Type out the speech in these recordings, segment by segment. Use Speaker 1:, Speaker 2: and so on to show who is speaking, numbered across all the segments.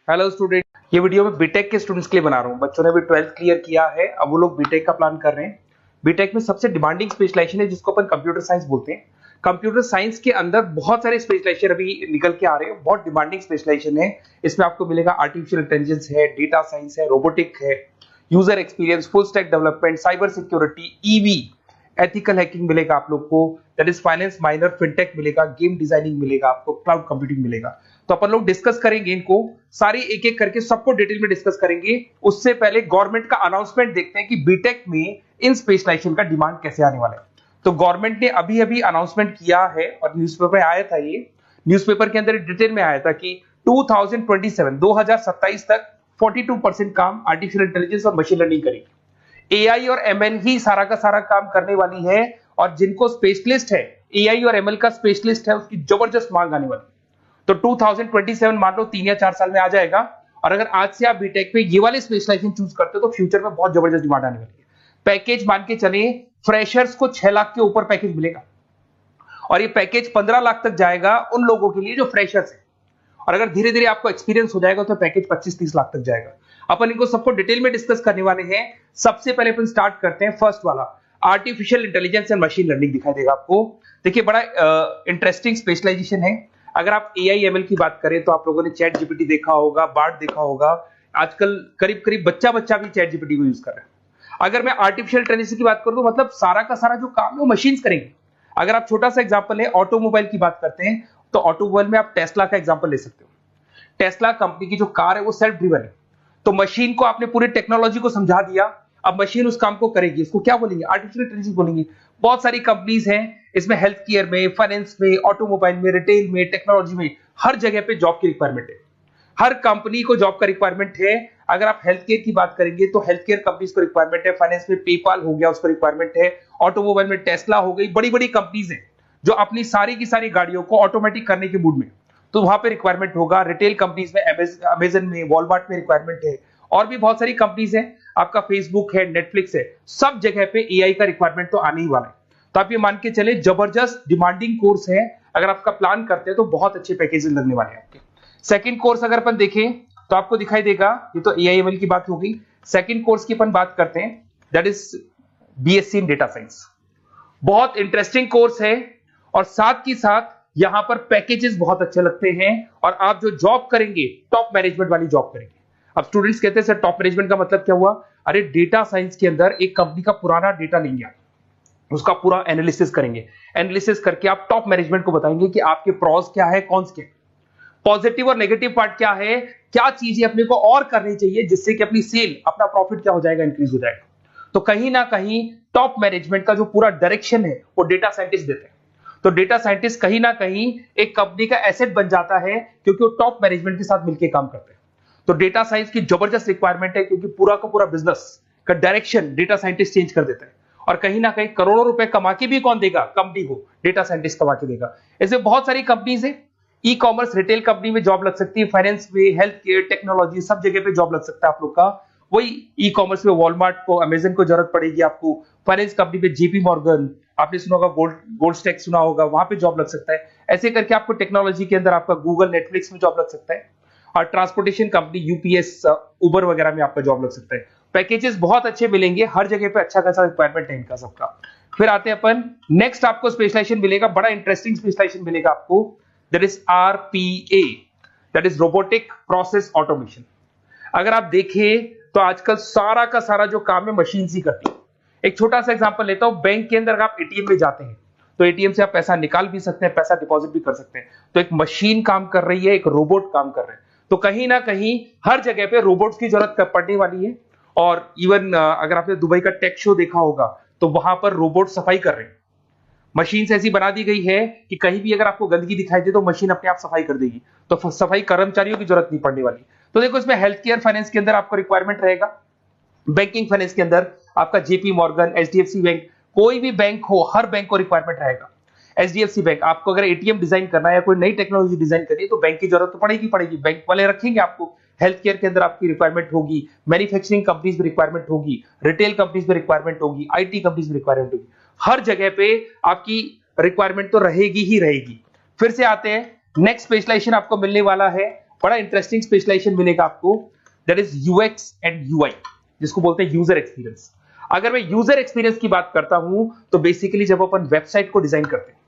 Speaker 1: Hello student, ये video मैं BTech के स्टूडेंट्स के लिए बना रहा हूँ। बच्चों ने भी 12th क्लियर किया है, अब वो लोग बीटेक का प्लान कर रहे हैं। बीटेक में सबसे डिमांडिंग स्पेशलाइजेशन है जिसको अपन कंप्यूटर साइंस बोलते हैं। कंप्यूटर साइंस के अंदर बहुत सारे स्पेशलाइजेशन अभी निकल के आ रहे हैं, बहुत डिमांडिंग स्पेशलाइजेशन है। इसमें आपको मिलेगा आर्टिफिशियल इंटेलिजेंस है, डेटा साइंस है, रोबोटिक है, user experience, full stack development, cyber security, EV, ethical hacking मिलेगा आप लोग को, that is finance minor, fintech मिलेगा, गेम डिजाइनिंग मिलेगा आपको, क्लाउड कंप्यूटिंग मिलेगा। तो अपन लोग डिस्कस करेंगे इनको सारी एक एक करके, सबको डिटेल में डिस्कस करेंगे। उससे पहले गवर्नमेंट का अनाउंसमेंट देखते हैं कि बीटेक में इन स्पेशलाइजेशन का डिमांड कैसे आने वाला है। तो गवर्नमेंट ने अभी अभी अनाउंसमेंट किया है और न्यूज़पेपर में आया था, ये न्यूज़पेपर के अंदर डिटेल में आया था कि 2027 तक 42% काम आर्टिफिशियल इंटेलिजेंस और मशीन लर्निंग करेगी। एआई और एमएल ही सारा का सारा काम करने वाली है, और जिनको स्पेशलिस्ट है, एआई और एमएल का स्पेशलिस्ट है, उसकी जबरदस्त मांग आने वाली। तो 2027 मान लो 3 या 4 साल में आ जाएगा। और अगर आज से आप बीटेक पे ये वाले स्पेशलाइजेशन चूज करते हो तो फ्यूचर में बहुत जबरदस्त डिमांड आने वाली है। पैकेज मान के चले, फ्रेशर्स को 6 लाख के ऊपर पैकेज मिलेगा, और ये पैकेज 15 लाख तक जाएगा उन लोगों के लिए जो फ्रेशर्स है। और अगर धीरे धीरे आपको एक्सपीरियंस हो जाएगा तो पैकेज 25-30 लाख तक जाएगा। अपन इनको सबको डिटेल में डिस्कस करने वाले हैं। सबसे पहले अपन स्टार्ट करते हैं फर्स्ट वाला, artificial intelligence and machine learning दिखाई देगा आपको। देखिए, बड़ा इंटरेस्टिंग स्पेशलाइजेशन है। अगर आप एआई एमएल की बात करें तो आप लोगों ने चैट जीपीटी देखा होगा, बार्ड देखा होगा। आजकल करीब करीब बच्चा बच्चा भी चैट जीपीटी को यूज कर रहा है। अगर मैं आर्टिफिशियल इंटेलिजेंस की बात करूं तो मतलब सारा का सारा जो काम है वो मशीन्स करेंगे। अगर आप छोटा सा एग्जांपल है, ऑटोमोबाइल की बात करते हैं तो ऑटोमोबाइल में आप टेस्ला का एग्जांपल ले सकते हो। टेस्ला कंपनी की जो कार है वो सेल्फ ड्रिवन है। तो मशीन को आपने पूरी टेक्नोलॉजी को समझा दिया, अब मशीन उस काम को करेगी। इसको क्या बोलेंगे? आर्टिफिशियल इंटेलिजेंस बोलेंगे। बहुत सारी कंपनीज हैं इसमें, हेल्थ केयर में, फाइनेंस में, ऑटोमोबाइल में, रिटेल में, टेक्नोलॉजी में, हर जगह पे जॉब की रिक्वायरमेंट है। हर कंपनी को जॉब का रिक्वायरमेंट है। अगर आप हेल्थ केयर की बात करेंगे तो हेल्थ केयर कंपनीज को रिक्वायरमेंट है, फाइनेंस में पेपाल हो गया उसको रिक्वायरमेंट है, ऑटोमोबाइल में टेस्ला हो गई, बड़ी बड़ी कंपनीज हैं जो अपनी सारी की सारी गाड़ियों को ऑटोमेटिक करने के मूड में, तो वहां पे रिक्वायरमेंट होगा। रिटेल कंपनीज में अमेजन में, वॉलमार्ट में रिक्वायरमेंट है, और भी बहुत सारी कंपनीज हैं, आपका फेसबुक है, नेटफ्लिक्स है, सब जगह पे एआई का रिक्वायरमेंट तो आने ही वाला है। तो आप ये मान के चले जबरदस्त डिमांडिंग कोर्स है। अगर आपका प्लान करते हैं तो बहुत अच्छे पैकेजेस लगने वाले हैं आपके। सेकंड कोर्स अगर अपन देखें तो आपको दिखाई देगा, ये तो एआई एमएल की बात हो गई। सेकंड कोर्स की अपन बात करते हैं, that is BSc in data science. बहुत इंटरेस्टिंग कोर्स है, और साथ ही साथ यहां पर पैकेजेस बहुत अच्छे लगते हैं, और आप जो जॉब करेंगे टॉप मैनेजमेंट वाली जॉब करेंगे। अब स्टूडेंट्स कहते हैं सर टॉप मैनेजमेंट का मतलब क्या हुआ? अरे डेटा साइंस के अंदर एक कंपनी का पुराना डेटा लेंगे आप, उसका पूरा एनालिसिस करेंगे, एनालिसिस करके आप टॉप मैनेजमेंट को बताएंगे कि आपके प्रॉस क्या है, कौन से पॉजिटिव और नेगेटिव पार्ट क्या है, क्या चीजें अपने को और करनी चाहिए जिससे कि अपनी सेल, अपना प्रॉफिट क्या हो जाएगा, इंक्रीज हो जाएगा। तो कहीं ना कहीं टॉप मैनेजमेंट का जो पूरा डायरेक्शन है वो डेटा साइंटिस्ट देते हैं। तो डेटा साइंटिस्ट कहीं ना कहीं एक कंपनी का एसेट बन जाता है, क्योंकि वो टॉप मैनेजमेंट के साथ मिलकर काम करते हैं। तो डेटा साइंस की जबरदस्त रिक्वायरमेंट है, क्योंकि पूरा का पूरा बिजनेस का डायरेक्शन डेटा साइंटिस्ट चेंज कर देता है। और कहीं ना कहीं करोड़ों रुपए कमा के भी कौन देगा? कंपनी को डेटा साइंटिस्ट कमा के देगा। ऐसे बहुत सारी कंपनीज है, ई कॉमर्स, रिटेल कंपनी में जॉब लग सकती है, फाइनेंस में, हेल्थ केयर, टेक्नोलॉजी, सब जगह पे जॉब लग सकता है आप लोग का। वही ई कॉमर्स में वॉलमार्ट को, अमेजन को जरूरत पड़ेगी आपको। फाइनेंस कंपनी में जेपी मॉर्गन, आपने सुना होगा, गोल्ड स्टैक सुना होगा, वहां पे जॉब लग सकता है। ऐसे करके आपको टेक्नोलॉजी के अंदर आपका गूगल, नेटफ्लिक्स में जॉब लग सकता है। और ट्रांसपोर्टेशन कंपनी यूपीएस, उबर वगैरह में आपका जॉब लग सकता है। पैकेजेस बहुत अच्छे मिलेंगे, हर जगह पे अच्छा खासा रिक्वायरमेंट है इनका सबका। फिर आते हैं अपन नेक्स्ट, आपको स्पेशलाइजेशन मिलेगा, बड़ा इंटरेस्टिंग स्पेशलाइजेशन मिलेगा आपको, that is RPA, that is robotic process automation. अगर आप देखें तो आजकल सारा का सारा जो काम है मशीन ही करती है। एक छोटा सा एग्जांपल लेता हूं, बैंक के अंदर आप एटीएम में जाते हैं तो एटीएम से आप पैसा निकाल भी सकते हैं, पैसा डिपॉजिट भी कर सकते हैं। तो एक मशीन काम कर रही है, एक रोबोट काम कर रहे हैं। तो कहीं ना कहीं हर जगह पे रोबोट्स की जरूरत पड़ने वाली है। और इवन अगर आपने दुबई का टेक शो देखा होगा तो वहां पर रोबोट सफाई कर रहे हैं। मशीन ऐसी बना दी गई है कि कहीं भी अगर आपको गंदगी दिखाई दे तो मशीन अपने आप सफाई कर देगी, तो सफाई कर्मचारियों की जरूरत नहीं पड़ने वाली। तो देखो, इसमें हेल्थ केयर, फाइनेंस के अंदर आपको रिक्वायरमेंट रहेगा। बैंकिंग फाइनेंस के अंदर आपका जेपी मॉर्गन, एचडीएफसी बैंक, कोई भी बैंक हो, हर बैंक को रिक्वायरमेंट रहेगा। एचडीएफसी बैंक, आपको अगर एटीएम डिजाइन करना है या कोई नई टेक्नोलॉजी डिजाइन करनी है तो बैंक की जरूरत तो पड़ेगी, बैंक वाले रखेंगे आपको। हेल्थ केयर के अंदर आपकी रिक्वायरमेंट होगी, मैन्युफैक्चरिंग कंपनीज में रिक्वायरमेंट होगी, रिटेल कंपनीज में रिक्वायरमेंट होगी, आईटी कंपनीज में रिक्वायरमेंट होगी। हर जगह पे आपकी रिक्वायरमेंट तो रहेगी ही रहेगी। फिर से आते हैं, नेक्स्ट स्पेशलाइजेशन आपको मिलने वाला है बड़ा इंटरेस्टिंग स्पेशलाइजेशन मिलेगा आपको, that is UX and UI, जिसको बोलते हैं यूजर एक्सपीरियंस। अगर मैं यूजर एक्सपीरियंस की बात करता हूं तो बेसिकली जब अपन वेबसाइट को डिजाइन करते हैं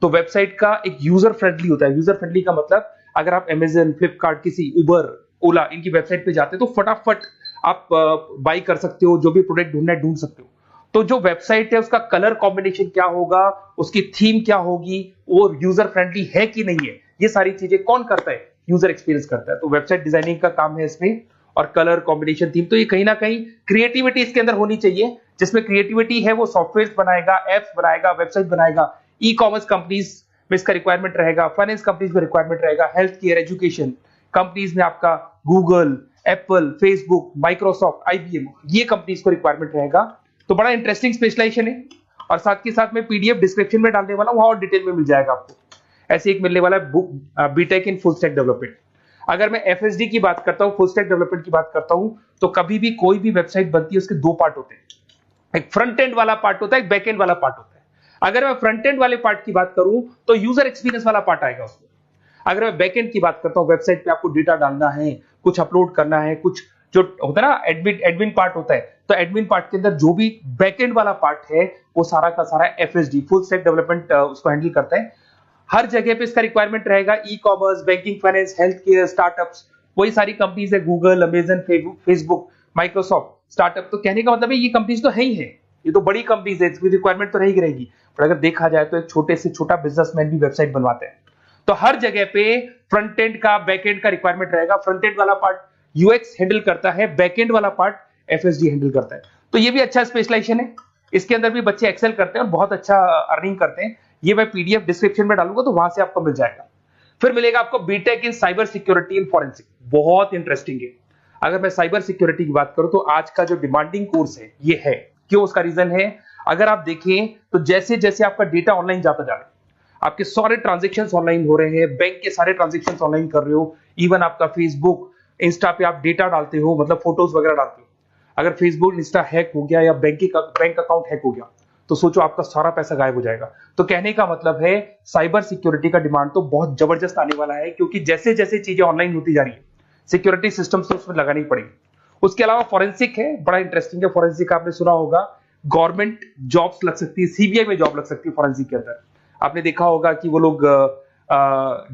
Speaker 1: तो वेबसाइट का एक यूजर फ्रेंडली होता है। यूजर फ्रेंडली का मतलब अगर आप अमेजन, फ्लिपकार्ट, किसी उबर, ओला इनकी वेबसाइट पे जाते हैं तो फटाफट आप बाई कर सकते हो, जो भी प्रोडक्ट ढूंढना है ढूंढ सकते हो। तो जो वेबसाइट है उसका कलर कॉम्बिनेशन क्या होगा, उसकी थीम क्या होगी, वो यूजर फ्रेंडली है कि नहीं है, ये सारी चीजें कौन करता है, यूजर एक्सपीरियंस करता है। तो वेबसाइट डिजाइनिंग का काम है इसमें, और कलर कॉम्बिनेशन, थीम। तो ये कहीं ना कहीं क्रिएटिविटी इसके अंदर होनी चाहिए। जिसमें क्रिएटिविटी है वो सॉफ्टवेयर बनाएगा, एप्स बनाएगा, वेबसाइट बनाएगा। ई कॉमर्स कंपनीज में इसका रिक्वायरमेंट रहेगा, फाइनेंस कंपनीज में रिक्वायरमेंट रहेगा, हेल्थ केयर, एजुकेशन कंपनीज में आपका Google, Apple, Facebook, Microsoft, IBM, ये कंपनीज को रिक्वायरमेंट रहेगा। तो बड़ा इंटरेस्टिंग स्पेशलाइजेशन है। और साथ के साथ में पीडीएफ डिस्क्रिप्शन में डाल देने वाला हूं, और डिटेल में मिल जाएगा आपको। ऐसे एक मिलने वाला है book, BTech in full stack development. अगर मैं एफएसडी की बात करता हूं, फुल स्टैक डेवलपमेंट की बात करता हूं, तो कभी भी कोई भी वेबसाइट बनती है उसके दो पार्ट होते हैं, एक फ्रंट एंड वाला पार्ट होता है, एक बैक एंड वाला पार्ट होता है। अगर मैं फ्रंट एंड वाले पार्ट की बात करूं तो यूजर एक्सपीरियंस वाला पार्ट आएगा उसमें। अगर मैं बैक एंड की बात करता हूं, वेबसाइट पे आपको डेटा डालना है, कुछ अपलोड करना है, कुछ जो होता है ना एडमिन पार्ट होता है, तो एडमिन पार्ट के अंदर जो भी बैक एंड वाला पार्ट है वो सारा का सारा एफएसडी, फुल स्टैक डेवलपमेंट, उसको हैंडल करता है। हर जगह पे इसका रिक्वायरमेंट रहेगा। E commerce, banking, finance, health care, startups, वही सारी कंपनीज है, Google, Amazon, Facebook, Microsoft, startup. तो कहने का मतलब है ये कंपनीज तो है ही है, ये तो बड़ी कंपनीज है, इसकी रिक्वायरमेंट तो रहेगी। पर अगर देखा जाए तो एक छोटे से छोटा बिजनेसमैन भी वेबसाइट बनवाते हैं। तो हर जगह पे फ्रंट एंड का, बैक एंड का रिक्वायरमेंट रहेगा। फ्रंट एंड वाला पार्ट यूएक्स हैंडल करता है, बैक एंड वाला पार्ट एफएसडी हैंडल करता है। तो ये भी अच्छा स्पेशलाइजेशन है। इसके अंदर भी बच्चे एक्सेल करते हैं और बहुत अच्छा अर्निंग करते हैं। ये मैं पीडीएफ डिस्क्रिप्शन में डालूंगा तो वहां से आपको मिल जाएगा। फिर मिलेगा आपको BTech in cyber security and forensic, बहुत इंटरेस्टिंग है। अगर मैं साइबर सिक्योरिटी की बात करूं तो आज का जो डिमांडिंग कोर्स है ये है। क्यों? उसका रीजन है, अगर आप देखें तो जैसे जैसे आपका डेटा ऑनलाइन जाता जा रहा है, आपके सारे ट्रांजेक्शन ऑनलाइन हो रहे हैं, बैंक के सारे ट्रांजेक्शन ऑनलाइन कर रहे हो, इवन आपका फेसबुक, इंस्टा पे आप डेटा डालते हो, मतलब फोटोज वगैरह डालते हो। अगर फेसबुक, इंस्टा हैक हो गया या बैंक अकाउंट हैक हो गया तो सोचो आपका सारा पैसा गायब हो जाएगा। तो कहने का मतलब है साइबर सिक्योरिटी का डिमांड तो बहुत जबरदस्त आने वाला है, क्योंकि जैसे जैसे चीजें ऑनलाइन होती जा रही है सिक्योरिटी सिस्टम्स तो उसमें लगानी पड़ेगी। उसके अलावा फॉरेंसिक है, बड़ा इंटरेस्टिंग है। फॉरेंसिक आपने सुना होगा, गवर्नमेंट जॉब्स लग सकती है, सीबीआई में जॉब लग सकती है फॉरेंसिक के अंदर। आपने देखा होगा कि वो लोग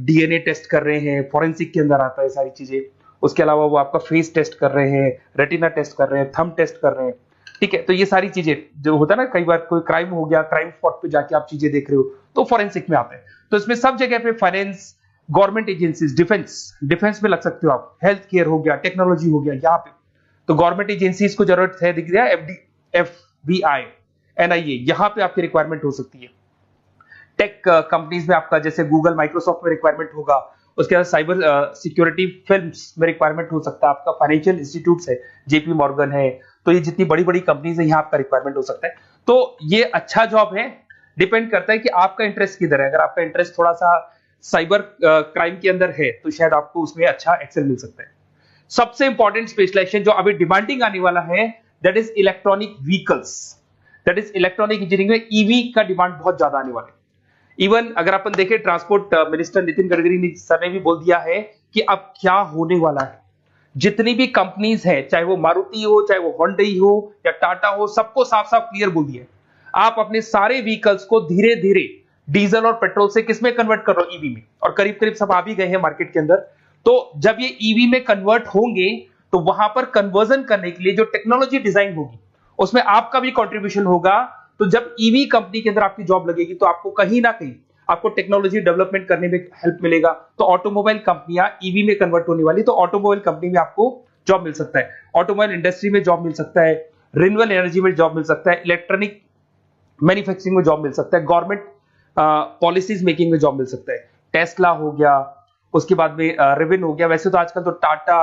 Speaker 1: डीएनए टेस्ट कर रहे हैं, फॉरेंसिक के अंदर आता है सारी चीजें। उसके अलावा वो आपका फेस टेस्ट कर रहे हैं, रेटिना टेस्ट कर रहे हैं, थंब टेस्ट कर रहे हैं। ठीक है, तो ये सारी चीजें जो होता है ना, कई बार कोई क्राइम हो गया, क्राइम स्पॉट पे जाके आप चीजें देख रहे हो तो फॉरेंसिक में आते हैं। तो इसमें सब जगह पे फाइनेंस, गवर्नमेंट एजेंसीज, डिफेंस में लग सकते हो आप, हेल्थ केयर हो गया, टेक्नोलॉजी हो गया, यहाँ पे तो गवर्नमेंट एजेंसीज को जरूरत है, दिख रहा है, एफबीआई, एनआईए, यहाँ पे आपकी रिक्वायरमेंट हो सकती है। टेक कंपनीज में आपका जैसे गूगल, माइक्रोसॉफ्ट में रिक्वायरमेंट होगा। उसके बाद साइबर सिक्योरिटी फिल्म्स में रिक्वायरमेंट हो सकता है आपका, फाइनेंशियल इंस्टीट्यूट्स है, जेपी मॉर्गन है, तो ये जितनी बड़ी बड़ी कंपनीज है यहाँ आपका रिक्वायरमेंट हो सकता है। तो ये अच्छा जॉब है, डिपेंड करता है कि आपका इंटरेस्ट किधर है। अगर आपका इंटरेस्ट थोड़ा सा साइबर क्राइम के अंदर है तो शायद आपको उसमें अच्छा एक्सेल मिल सकता है। सबसे इंपॉर्टेंट स्पेशलाइजेशन जो अभी डिमांडिंग आने वाला है, that is electronic vehicles, that is electronic engineering में ईवी का डिमांड बहुत ज्यादा आने वाला है। इवन अगर अपन देखें, transport minister Nitin Gadkari sir ने भी बोल दिया है कि अब क्या होने वाला है, जितनी भी कंपनीज है, चाहे वो मारुति हो, चाहे वो होंडई हो या टाटा हो, सबको साफ साफ क्लियर बोल दिया, आप अपने सारे व्हीकल्स को धीरे धीरे डीजल और पेट्रोल से किसमें कन्वर्ट कर रहे हो, ईवी में। और करीब करीब सब आ भी गए हैं मार्केट के अंदर। तो जब ये ईवी में कन्वर्ट होंगे तो वहां पर कन्वर्जन करने के लिए जो टेक्नोलॉजी डिजाइन होगी उसमें आपका भी कंट्रीब्यूशन होगा। तो जब ईवी कंपनी के अंदर आपकी जॉब लगेगी तो आपको कहीं ना कहीं आपको टेक्नोलॉजी डेवलपमेंट करने में हेल्प मिलेगा। तो ऑटोमोबाइल कंपनियां ईवी में कन्वर्ट होने वाली, तो ऑटोमोबाइल कंपनी में आपको जॉब मिल सकता है, ऑटोमोबाइल इंडस्ट्री में जॉब मिल सकता है, रिन्यूएबल एनर्जी में जॉब मिल सकता है, इलेक्ट्रॉनिक मैन्युफैक्चरिंग में जॉब मिल सकता है, गवर्नमेंट पॉलिसीज मेकिंग में जॉब मिल सकता है, टेस्ला हो गया, उसके बाद में रिविन हो गया। वैसे तो आजकल तो टाटा,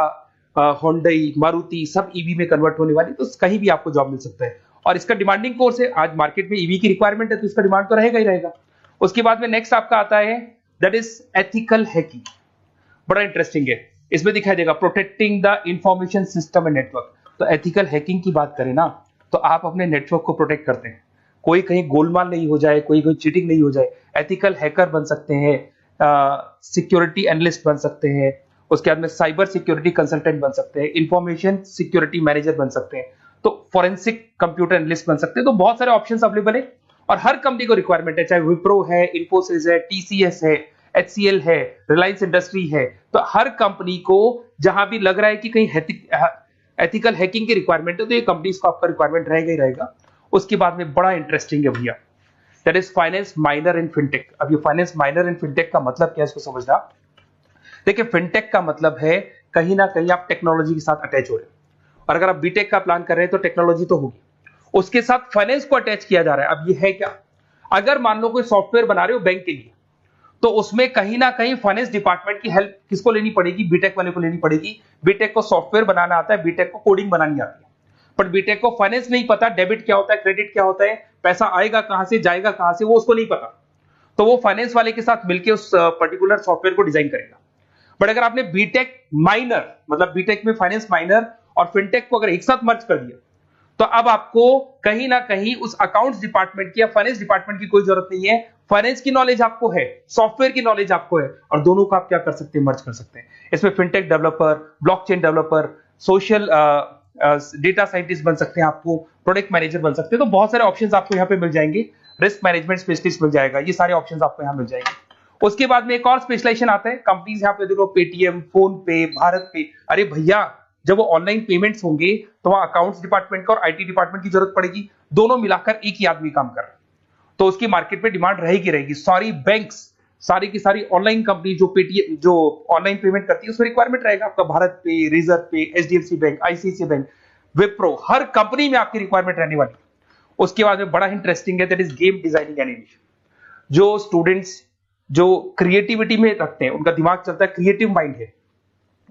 Speaker 1: होंडई, मारुति सब ईवी में कन्वर्ट होने वाली, तो कहीं भी आपको जॉब मिल सकता है। और इसका डिमांडिंग कोर्स है, आज मार्केट में ईवी की रिक्वायरमेंट है तो इसका डिमांड तो रहेगा ही रहेगा। उसके बाद में नेक्स्ट आपका आता है, दैट इज एथिकल हैकिंग, बड़ा इंटरेस्टिंग है। इसमें दिखाई देगा protecting the information system and network. तो एथिकल हैकिंग की बात करें ना, तो आप अपने नेटवर्क को प्रोटेक्ट करते हैं, कोई कहीं गोलमाल नहीं हो जाए, कोई चीटिंग नहीं हो जाए। एथिकल हैकर बन सकते हैं, सिक्योरिटी एनालिस्ट बन सकते हैं, उसके बाद में साइबर सिक्योरिटी कंसल्टेंट बन सकते हैं, इंफॉर्मेशन सिक्योरिटी मैनेजर बन सकते हैं, तो फोरेंसिक कंप्यूटर एनालिस्ट बन सकते हैं। तो बहुत सारे ऑप्शंस अवेलेबल है और हर कंपनी को रिक्वायरमेंट है, चाहे विप्रो है, इन्फोसिस है, टीसीएस है, एचसीएल है, रिलायंस इंडस्ट्री है। तो हर कंपनी को जहां भी लग रहा है कि कहीं एथिकल हैकिंग की रिक्वायरमेंट है तो ये कंपनीज को आपका रिक्वायरमेंट रहेगा ही रहेगा। उसके बाद में बड़ा इंटरेस्टिंग है भैया, that is finance minor in fintech. अब ये फाइनेंस माइनर इन फिनटेक का मतलब क्या है इसको समझना। देखिए फिनटेक का मतलब है कहीं ना कहीं आप टेक्नोलॉजी के साथ अटैच हो रहे हैं, और अगर आप बीटेक का प्लान कर रहे हैं तो टेक्नोलॉजी तो होगी, उसके साथ फाइनेंस को अटैच किया जा रहा है। अब ये है क्या, अगर मान लो कोई सॉफ्टवेयर बना रहे हो बैंक के लिए, तो उसमें कहीं ना कहीं फाइनेंस डिपार्टमेंट की हेल्प किसको लेनी पड़ेगी, बीटेक वाले को लेनी पड़ेगी। बीटेक को सॉफ्टवेयर बनाना आता है, बीटेक को कोडिंग बनानी आती है, बट बीटेक को फाइनेंस नहीं पता, डेबिट क्या होता है, क्रेडिट क्या होता है, पैसा आएगा कहां से जाएगा कहां से, वो उसको नहीं पता। तो वो फाइनेंस वाले के साथ मिलकर उस पर्टिकुलर सॉफ्टवेयर को डिजाइन करेगा। बट अगर आपने बीटेक माइनर मतलब बीटेक में फाइनेंस माइनर और फिनटेक को अगर एक साथ मर्ज कर दिया, तो अब आपको कहीं ना कहीं उस अकाउंट्स डिपार्टमेंट की या फाइनेंस डिपार्टमेंट की कोई जरूरत नहीं है। फाइनेंस की नॉलेज आपको है, सॉफ्टवेयर की नॉलेज आपको है, और दोनों को आप क्या कर सकते हैं, मर्ज कर सकते हैं। इसमें fintech developer, blockchain developer, social data scientist बन सकते हैं, आपको प्रोडक्ट मैनेजर बन सकते हैं। तो बहुत सारे ऑप्शंस आपको यहाँ पे मिल जाएंगे, रिस्क मैनेजमेंट स्पेशलिस्ट मिल जाएगा, ये सारे ऑप्शंस आपको यहाँ मिल जाएंगे। उसके बाद में एक और स्पेशलाइजेशन आता है, कंपनीज यहाँ पे देखो पेटीएम, फोन पे, भारत पे। अरे भैया जब वो ऑनलाइन पेमेंट्स होंगे तो वहां अकाउंट्स डिपार्टमेंट का और आईटी डिपार्टमेंट की जरूरत पड़ेगी, दोनों मिलाकर एक ही आदमी काम कर रहा है, तो उसकी मार्केट में डिमांड रहेगी रहेगी। सारी बैंक्स, सारी की सारी ऑनलाइन कंपनी जो पेटीएम जो ऑनलाइन पेमेंट करती है उसमें रिक्वायरमेंट रहेगा आपका, Bharat pay, reserve pay, HDFC bank, ICICI bank, Wipro, हर कंपनी में आपकी रिक्वायरमेंट रहने वाली है। उसके बाद में बड़ा इंटरेस्टिंग है, that is game designing animation. जो स्टूडेंट्स जो क्रिएटिविटी में रखते हैं, उनका दिमाग चलता है, क्रिएटिव माइंड है,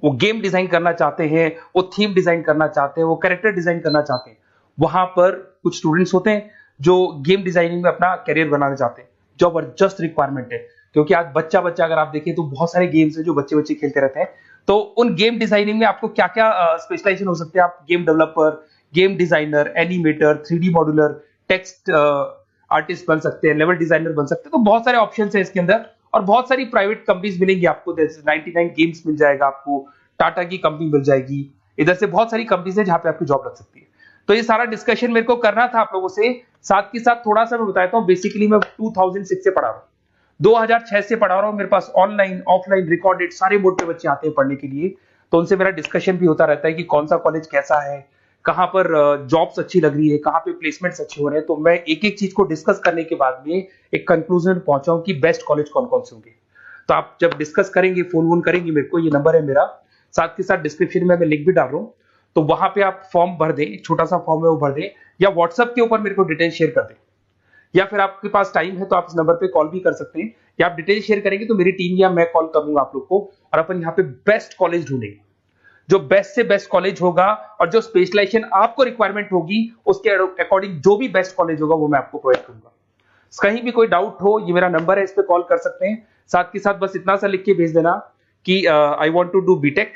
Speaker 1: वो गेम डिजाइन करना चाहते हैं, वो थीम डिजाइन करना चाहते हैं, वो कैरेक्टर डिजाइन करना चाहते हैं, वहां पर कुछ स्टूडेंट्स होते हैं जो गेम डिजाइनिंग में अपना कैरियर बनाना चाहते हैं। जबरदस्त रिक्वायरमेंट है, क्योंकि आज बच्चा बच्चा अगर आप देखें तो बहुत सारे गेम्स हैं जो बच्चे बच्चे खेलते रहते हैं। तो उन गेम डिजाइनिंग में आपको क्या क्या स्पेशलाइजेशन हो सकते हैं, आप game developer, game designer, animator, 3D modular, text artist बन सकते हैं, लेवल डिजाइनर बन सकते हैं। तो बहुत सारे ऑप्शन है इसके अंदर, और बहुत सारी प्राइवेट कंपनीज मिलेंगी आपको, जैसे 99 गेम्स मिल जाएगा आपको, टाटा की कंपनी मिल जाएगी, इधर से बहुत सारी कंपनीज है जहां पे आपकी जॉब लग सकती है। तो ये सारा डिस्कशन मेरे को करना था आप लोगों से, साथ के साथ थोड़ा सा मैं बताता हूँ। बेसिकली मैं 2006 से पढ़ा रहा हूँ, 2006 से पढ़ा रहा हूँ, मेरे पास ऑनलाइन ऑफलाइन रिकॉर्डेड सारे बोर्ड पे बच्चे आते हैं पढ़ने के लिए, तो उनसे मेरा डिस्कशन भी होता रहता है कि कौन सा कॉलेज कैसा है, कहां पर जॉब्स अच्छी लग रही है, कहां पे प्लेसमेंट्स अच्छे हो रहे हैं। तो मैं एक एक चीज को डिस्कस करने के बाद में एक कंक्लूजन पहुंचा हूं कि बेस्ट कॉलेज कौन कौन से होंगे। तो आप जब डिस्कस करेंगे, फोन वोन करेंगे मेरे को, ये नंबर है मेरा, साथ के साथ डिस्क्रिप्शन में मैं लिंक भी डाल रहा हूँ, तो वहां पे आप फॉर्म भर दें, एक छोटा सा फॉर्म है वो भर दें, या व्हाट्सएप के ऊपर मेरे को डिटेल शेयर कर दें, या फिर आपके पास टाइम है तो आप इस नंबर पे कॉल भी कर सकते हैं, या आप डिटेल शेयर करेंगे तो मेरी टीम या मैं कॉल करूंगा आप लोग को, और अपन यहाँ पे बेस्ट कॉलेज ढूंढेंगे, जो बेस्ट से बेस्ट कॉलेज होगा, और जो स्पेशलाइजेशन आपको रिक्वायरमेंट होगी उसके अकॉर्डिंग जो भी बेस्ट कॉलेज होगा वो मैं आपको प्रोवाइड करूंगा। कहीं भी कोई डाउट हो, ये मेरा नंबर है, इस पे कॉल कर सकते हैं। साथ के साथ बस इतना सा लिख के भेज देना कि I want to do BTech,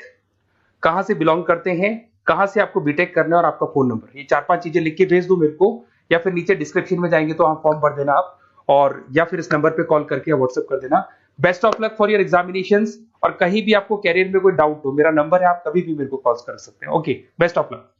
Speaker 1: कहां से बिलोंग करते हैं, कहां से आपको बीटेक करना है, और आपका फोन नंबर, ये 4-5 चीजें लिख के भेज दो मेरे को, या फिर नीचे डिस्क्रिप्शन में जाएंगे तो आप फॉर्म भर देना आप, और या फिर इस नंबर पे कॉल करके या व्हाट्सएप कर देना। Best of luck for your examinations, और कहीं भी आपको कैरियर में कोई डाउट हो, मेरा नंबर है, आप कभी भी मेरे को कॉल कर सकते हैं। Okay, best of luck.